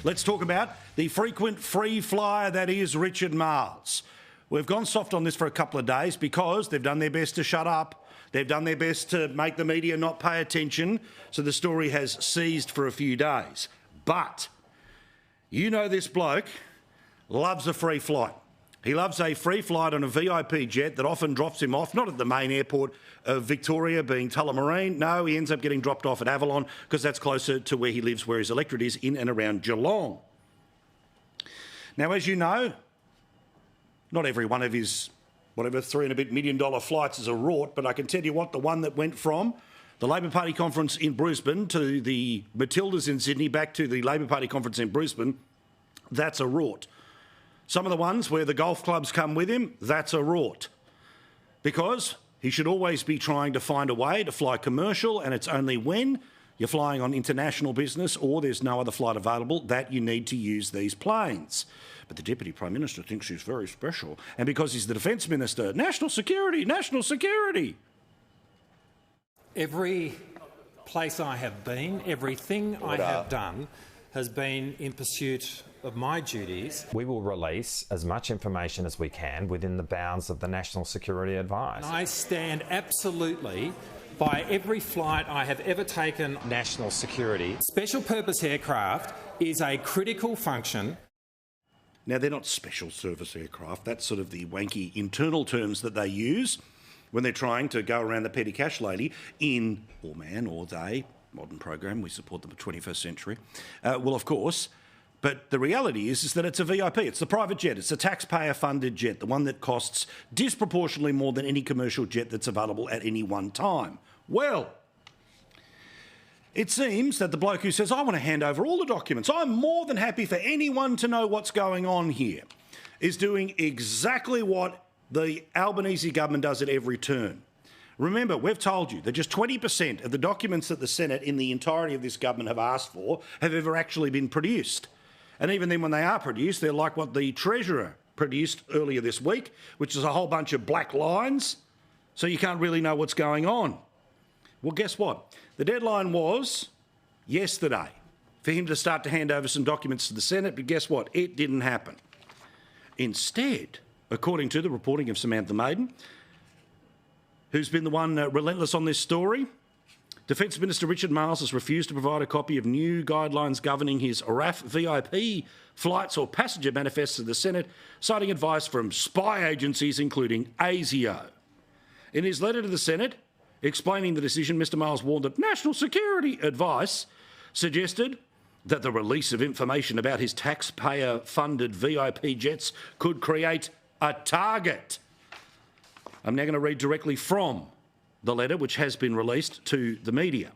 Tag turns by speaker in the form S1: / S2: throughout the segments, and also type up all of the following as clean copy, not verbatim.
S1: Let's talk about the frequent free flyer that is Richard Marles. We've gone soft on this for a couple of days because they've done their best to shut up. They've done their best to make the media not pay attention, so the story has ceased for a few days. But you know this bloke loves a free flight. He loves a free flight on a VIP jet that often drops him off, not at the main airport of Victoria, being Tullamarine. No, he ends up getting dropped off at Avalon because that's closer to where he lives, where his electorate is, in and around Geelong. Now, as you know, not every one of his, whatever, $3 and a bit million flights is a rort, but I can tell you what, the one that went from the Labor Party conference in Brisbane to the Matildas in Sydney, back to the Labor Party conference in Brisbane, that's a rort. Some of the ones where the golf clubs come with him, that's a rort. Because he should always be trying to find a way to fly commercial, and it's only when you're flying on international business or there's no other flight available that you need to use these planes. But the Deputy Prime Minister thinks he's very special. And because he's the Defence Minister, national security, national security.
S2: Every place I have been, everything I have done has been in pursuit of my duties.
S3: We will release as much information as we can within the bounds of the national security advice.
S2: I stand absolutely by every flight I have ever taken.
S3: National security.
S2: Special purpose aircraft is a critical function.
S1: Now, they're not special service aircraft. That's sort of the wanky internal terms that they use when they're trying to go around the petty cash lady in, or man, or they, modern program, we support the 21st century. Well, of course, but the reality is that it's a VIP. It's the private jet. It's a taxpayer-funded jet, the one that costs disproportionately more than any commercial jet that's available at any one time. Well, it seems that the bloke who says, I want to hand over all the documents, I'm more than happy for anyone to know what's going on here, is doing exactly what the Albanese government does at every turn. Remember, we've told you that just 20% of the documents that the Senate in the entirety of this government have asked for have ever actually been produced. And even then, when they are produced, they're like what the Treasurer produced earlier this week, which is a whole bunch of black lines, so you can't really know what's going on. Well, guess what? The deadline was yesterday for him to start to hand over some documents to the Senate, but guess what? It didn't happen. Instead, according to the reporting of Samantha Maiden, who's been the one relentless on this story, Defence Minister Richard Marles has refused to provide a copy of new guidelines governing his RAF VIP flights or passenger manifests to the Senate, citing advice from spy agencies including ASIO. In his letter to the Senate, explaining the decision, Mr Marles warned that national security advice suggested that the release of information about his taxpayer-funded VIP jets could create a target. I'm now going to read directly from the letter, which has been released to the media.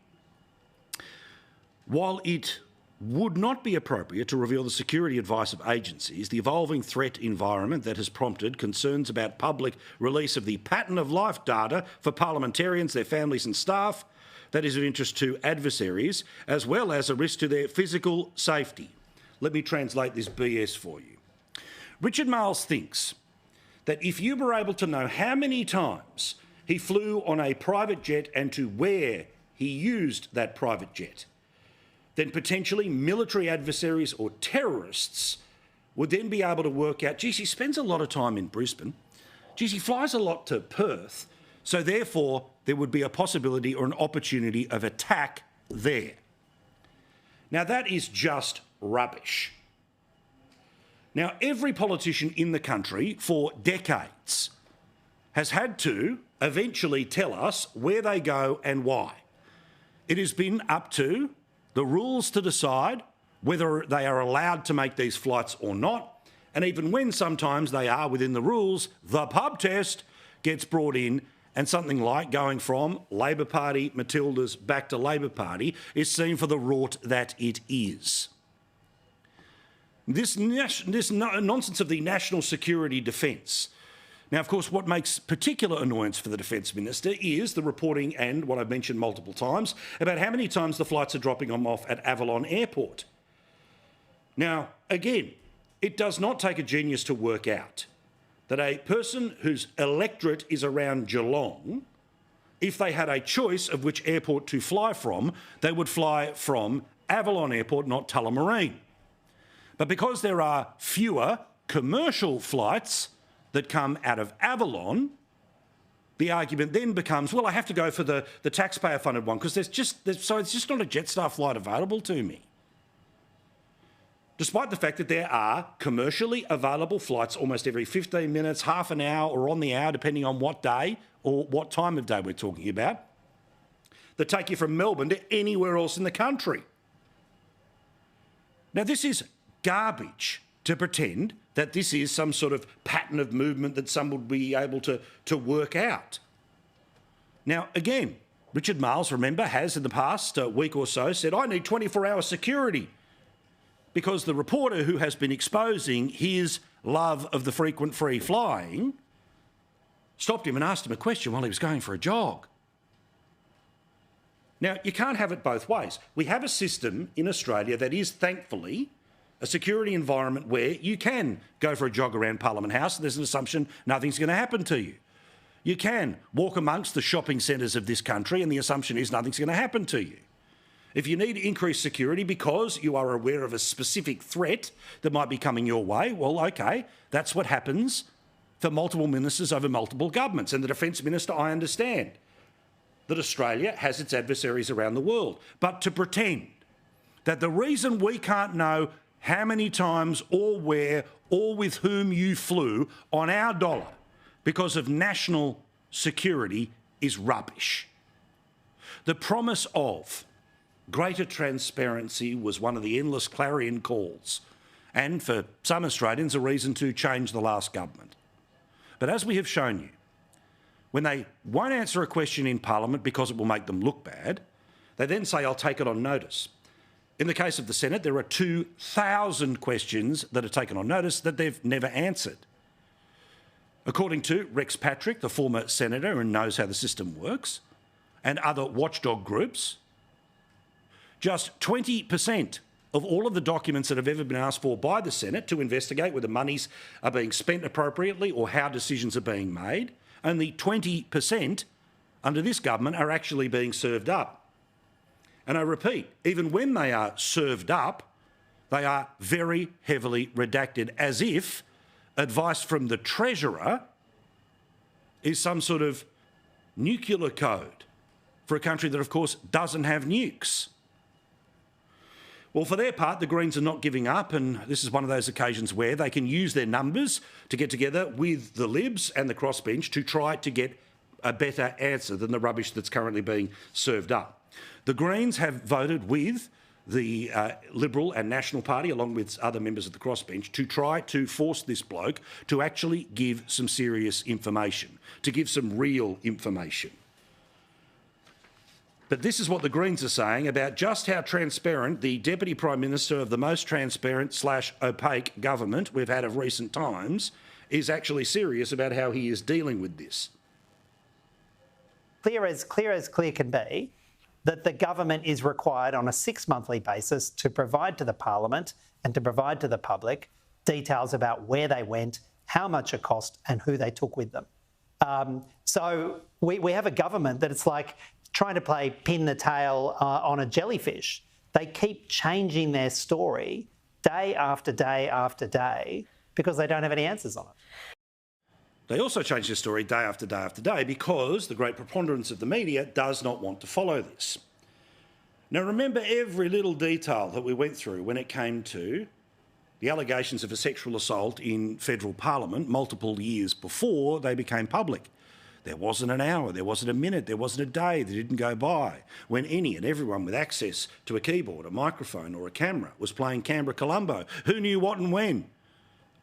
S1: While it would not be appropriate to reveal the security advice of agencies, the evolving threat environment that has prompted concerns about public release of the pattern of life data for parliamentarians, their families and staff, that is of interest to adversaries, as well as a risk to their physical safety. Let me translate this BS for you. Richard Marles thinks that if you were able to know how many times he flew on a private jet and to where he used that private jet, then potentially military adversaries or terrorists would then be able to work out, geez, he spends a lot of time in Brisbane, geez, he flies a lot to Perth, so therefore there would be a possibility or an opportunity of attack there. Now, that is just rubbish. Now, every politician in the country for decades has had to eventually tell us where they go and why. It has been up to the rules to decide whether they are allowed to make these flights or not, and even when sometimes they are within the rules, the pub test gets brought in, and something like going from Labor Party, Matildas, back to Labor Party is seen for the rort that it is. This nonsense of the national security defence. Now, of course, what makes particular annoyance for the Defence Minister is the reporting and what I've mentioned multiple times about how many times the flights are dropping them off at Avalon Airport. Now, again, it does not take a genius to work out that a person whose electorate is around Geelong, if they had a choice of which airport to fly from, they would fly from Avalon Airport, not Tullamarine. But because there are fewer commercial flights that come out of Avalon, the argument then becomes, well, I have to go for the taxpayer-funded one because it's just not a Jetstar flight available to me. Despite the fact that there are commercially available flights almost every 15 minutes, half an hour or on the hour, depending on what day or what time of day we're talking about, that take you from Melbourne to anywhere else in the country. Now, this is garbage to pretend that this is some sort of pattern of movement that some would be able to work out. Now, again, Richard Marles, remember, has in the past week or so said, I need 24-hour security, because the reporter who has been exposing his love of the frequent free flying stopped him and asked him a question while he was going for a jog. Now, you can't have it both ways. We have a system in Australia that is, thankfully, a security environment where you can go for a jog around Parliament House and there's an assumption nothing's going to happen to you. You can walk amongst the shopping centres of this country and the assumption is nothing's going to happen to you. If you need increased security because you are aware of a specific threat that might be coming your way, well, OK, that's what happens for multiple ministers over multiple governments. And the Defence Minister, I understand that Australia has its adversaries around the world. But to pretend that the reason we can't know how many times or where or with whom you flew on our dollar because of national security is rubbish. The promise of greater transparency was one of the endless clarion calls, and for some Australians, a reason to change the last government. But as we have shown you, when they won't answer a question in Parliament because it will make them look bad, they then say, I'll take it on notice. In the case of the Senate, there are 2,000 questions that are taken on notice that they've never answered. According to Rex Patrick, the former senator and knows how the system works, and other watchdog groups, just 20% of all of the documents that have ever been asked for by the Senate to investigate whether monies are being spent appropriately or how decisions are being made, only 20% under this government are actually being served up. And I repeat, even when they are served up, they are very heavily redacted, as if advice from the Treasurer is some sort of nuclear code for a country that, of course, doesn't have nukes. Well, for their part, the Greens are not giving up, and this is one of those occasions where they can use their numbers to get together with the Libs and the crossbench to try to get a better answer than the rubbish that's currently being served up. The Greens have voted with the Liberal and National Party, along with other members of the crossbench, to try to force this bloke to actually give some serious information, to give some real information. But this is what the Greens are saying about just how transparent the Deputy Prime Minister of the most transparent / opaque government we've had of recent times is actually serious about how he is dealing with this.
S4: Clear as clear can be that the government is required on a 6-monthly basis to provide to the Parliament and to provide to the public details about where they went, how much it cost and who they took with them. So we have a government that it's like trying to play pin the tail on a jellyfish. They keep changing their story day after day after day because they don't have any answers on it.
S1: They also change their story day after day after day because the great preponderance of the media does not want to follow this. Now, remember every little detail that we went through when it came to the allegations of a sexual assault in federal parliament multiple years before they became public. There wasn't an hour, there wasn't a minute, there wasn't a day that didn't go by when any and everyone with access to a keyboard, a microphone or a camera was playing Canberra Columbo. Who knew what and when?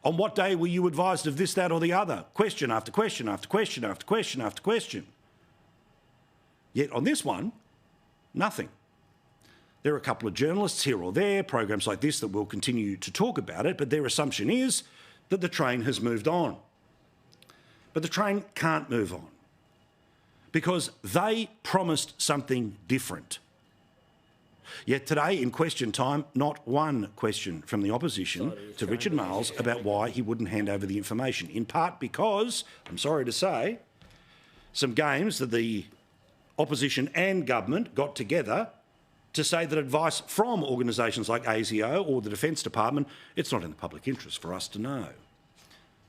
S1: On what day were you advised of this, that or the other? Question after question after question after question after question. Yet on this one, nothing. There are a couple of journalists here or there, programs like this that will continue to talk about it, but their assumption is that the train has moved on. But the train can't move on because they promised something different. Yet today, in question time, not one question from the opposition to Richard Marles about why he wouldn't hand over the information, in part because, I'm sorry to say, some games that the opposition and government got together to say that advice from organisations like ASIO or the Defence Department, it's not in the public interest for us to know.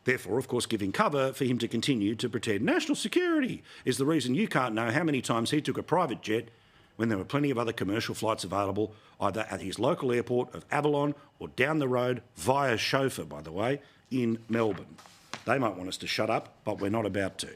S1: Therefore, of course, giving cover for him to continue to pretend national security is the reason you can't know how many times he took a private jet when there were plenty of other commercial flights available, either at his local airport of Avalon or down the road via chauffeur, by the way, in Melbourne. They might want us to shut up, but we're not about to.